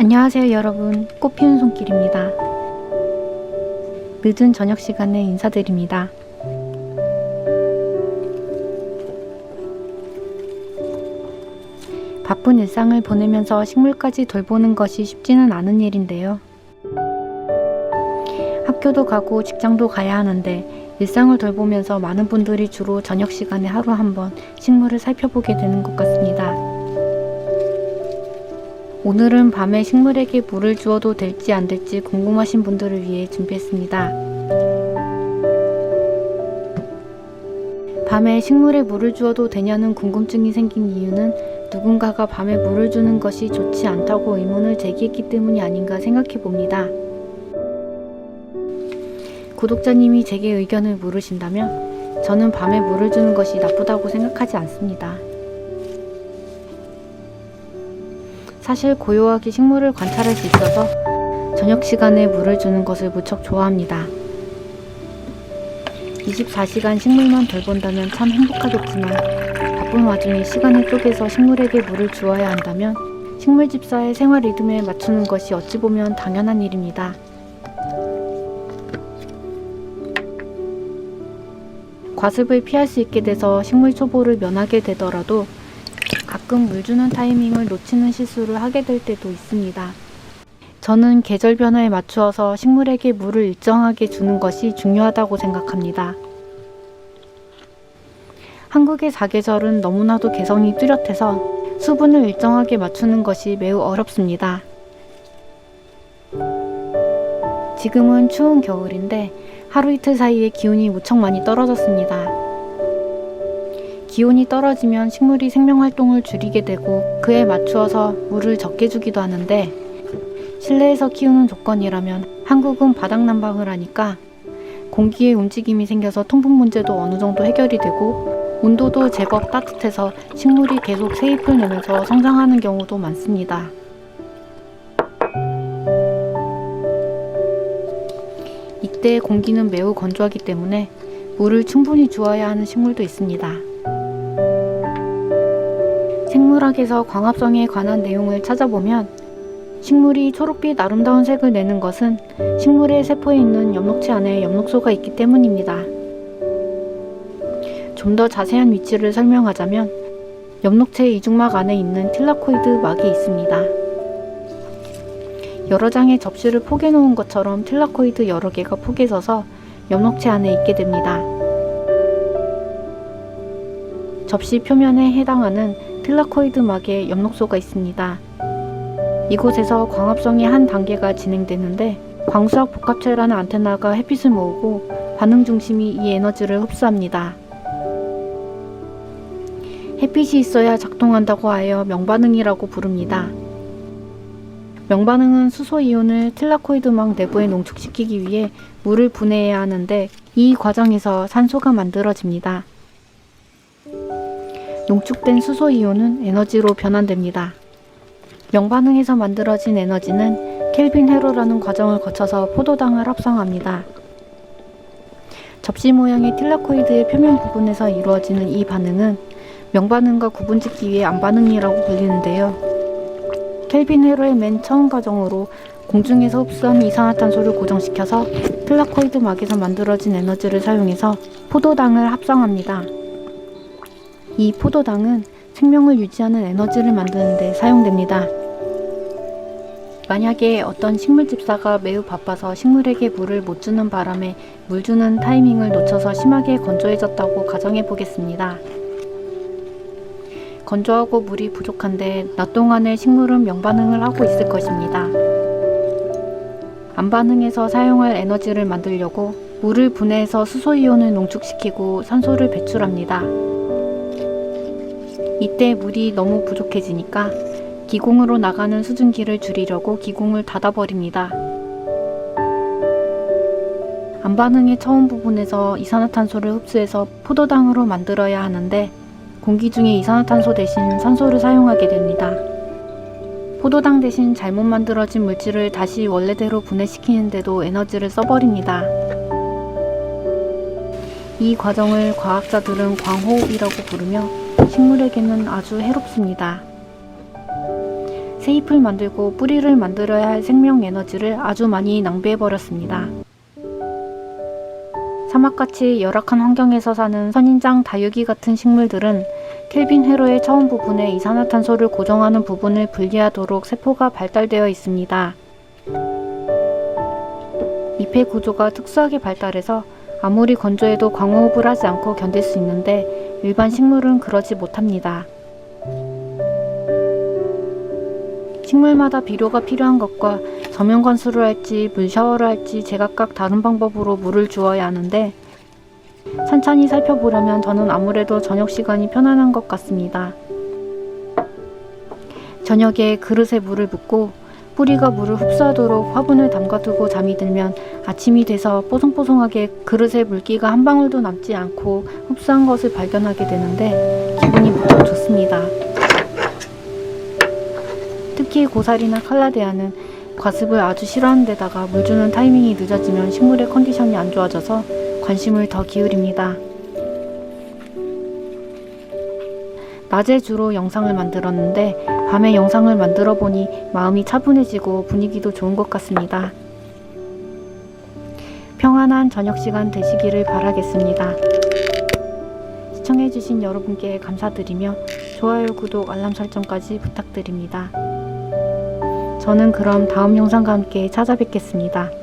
안녕하세요 여러분, 꽃피운 손길입니다. 늦은 저녁 시간에 인사드립니다. 바쁜 일상을 보내면서 식물까지 돌보는 것이 쉽지는 않은 일인데요. 학교도 가고 직장도 가야 하는데 일상을 돌보면서 많은 분들이 주로 저녁 시간에 하루 한번 식물을 살펴보게 되는 것 같습니다. 오늘은 밤에 식물에게 물을 주어도 될지 안 될지 궁금하신 분들을 위해 준비했습니다. 밤에 식물에 물을 주어도 되냐는 궁금증이 생긴 이유는 누군가가 밤에 물을 주는 것이 좋지 않다고 의문을 제기했기 때문이 아닌가 생각해 봅니다. 구독자님이 제게 의견을 물으신다면 저는 밤에 물을 주는 것이 나쁘다고 생각하지 않습니다. 사실 고요하게 식물을 관찰할 수 있어서 저녁 시간에 물을 주는 것을 무척 좋아합니다. 24시간 식물만 돌본다면 참 행복하겠지만 바쁜 와중에 시간을 쪼개서 식물에게 물을 주어야 한다면 식물집사의 생활 리듬에 맞추는 것이 어찌 보면 당연한 일입니다. 과습을 피할 수 있게 돼서 식물 초보를 면하게 되더라도 가끔 물 주는 타이밍을 놓치는 실수를 하게 될 때도 있습니다. 저는 계절 변화에 맞추어서 식물에게 물을 일정하게 주는 것이 중요하다고 생각합니다. 한국의 사계절은 너무나도 개성이 뚜렷해서 수분을 일정하게 맞추는 것이 매우 어렵습니다. 지금은 추운 겨울인데 하루 이틀 사이에 기온이 무척 많이 떨어졌습니다. 기온이 떨어지면 식물이 생명활동을 줄이게 되고 그에 맞추어서 물을 적게 주기도 하는데 실내에서 키우는 조건이라면 한국은 바닥난방을 하니까 공기에 움직임이 생겨서 통풍 문제도 어느 정도 해결이 되고 온도도 제법 따뜻해서 식물이 계속 새잎을 내면서 성장하는 경우도 많습니다. 이때 공기는 매우 건조하기 때문에 물을 충분히 주어야 하는 식물도 있습니다. 생물학에서 광합성에 관한 내용을 찾아보면 식물이 초록빛 아름다운 색을 내는 것은 식물의 세포에 있는 엽록체 안에 엽록소가 있기 때문입니다. 좀 더 자세한 위치를 설명하자면 엽록체 이중막 안에 있는 틸라코이드 막이 있습니다. 여러 장의 접시를 포개 놓은 것처럼 틸라코이드 여러 개가 포개 져서 엽록체 안에 있게 됩니다. 접시 표면에 해당하는 틸라코이드 막에 엽록소가 있습니다. 이곳에서 광합성의 한 단계가 진행되는데 광수학 복합체라는 안테나가 햇빛을 모으고 반응 중심이 이 에너지를 흡수합니다. 햇빛이 있어야 작동한다고 하여 명반응이라고 부릅니다. 명반응은 수소이온을 틸라코이드 막 내부에 농축시키기 위해 물을 분해해야 하는데 이 과정에서 산소가 만들어집니다. 농축된 수소이온은 에너지로 변환됩니다. 명반응에서 만들어진 에너지는 켈빈 회로라는 과정을 거쳐서 포도당을 합성합니다. 접시 모양의 틸라코이드의 표면 부분에서 이루어지는 이 반응은 명반응과 구분짓기 위해 암반응이라고 불리는데요. 켈빈 회로의 맨 처음 과정으로 공중에서 흡수한 이산화탄소를 고정시켜서 틸라코이드 막에서 만들어진 에너지를 사용해서 포도당을 합성합니다. 이 포도당은 생명을 유지하는 에너지를 만드는 데 사용됩니다. 만약에 어떤 식물집사가 매우 바빠서 식물에게 물을 못 주는 바람에 물 주는 타이밍을 놓쳐서 심하게 건조해졌다고 가정해 보겠습니다. 건조하고 물이 부족한데 낮 동안에 식물은 명반응을 하고 있을 것입니다. 암반응에서 사용할 에너지를 만들려고 물을 분해해서 수소이온을 농축시키고 산소를 배출합니다. 이때 물이 너무 부족해지니까 기공으로 나가는 수증기를 줄이려고 기공을 닫아버립니다. 암반응의 처음 부분에서 이산화탄소를 흡수해서 포도당으로 만들어야 하는데 공기 중에 이산화탄소 대신 산소를 사용하게 됩니다. 포도당 대신 잘못 만들어진 물질을 다시 원래대로 분해시키는데도 에너지를 써버립니다. 이 과정을 과학자들은 광호흡이라고 부르며 식물에게는 아주 해롭습니다. 새 잎을 만들고 뿌리를 만들어야 할 생명 에너지를 아주 많이 낭비해버렸습니다. 사막같이 열악한 환경에서 사는 선인장 다육이 같은 식물들은 켈빈 회로의 처음 부분에 이산화탄소를 고정하는 부분을 분리하도록 세포가 발달되어 있습니다. 잎의 구조가 특수하게 발달해서 아무리 건조해도 광호흡을 하지 않고 견딜 수 있는데 일반 식물은 그러지 못합니다. 식물마다 비료가 필요한 것과 저면 관수를 할지 물 샤워를 할지 제각각 다른 방법으로 물을 주어야 하는데 찬찬히 살펴보려면 저는 아무래도 저녁 시간이 편안한 것 같습니다. 저녁에 그릇에 물을 붓고 뿌리가 물을 흡수하도록 화분을 담가두고 잠이 들면 아침이 돼서 뽀송뽀송하게 그릇에 물기가 한 방울도 남지 않고 흡수한 것을 발견하게 되는데 기분이 무척 좋습니다. 특히 고사리나 칼라데아는 과습을 아주 싫어하는 데다가 물 주는 타이밍이 늦어지면 식물의 컨디션이 안 좋아져서 관심을 더 기울입니다. 낮에 주로 영상을 만들었는데 밤에 영상을 만들어 보니 마음이 차분해지고 분위기도 좋은 것 같습니다. 평안한 저녁 시간 되시기를 바라겠습니다. 시청해주신 여러분께 감사드리며 좋아요, 구독, 알람 설정까지 부탁드립니다. 저는 그럼 다음 영상과 함께 찾아뵙겠습니다.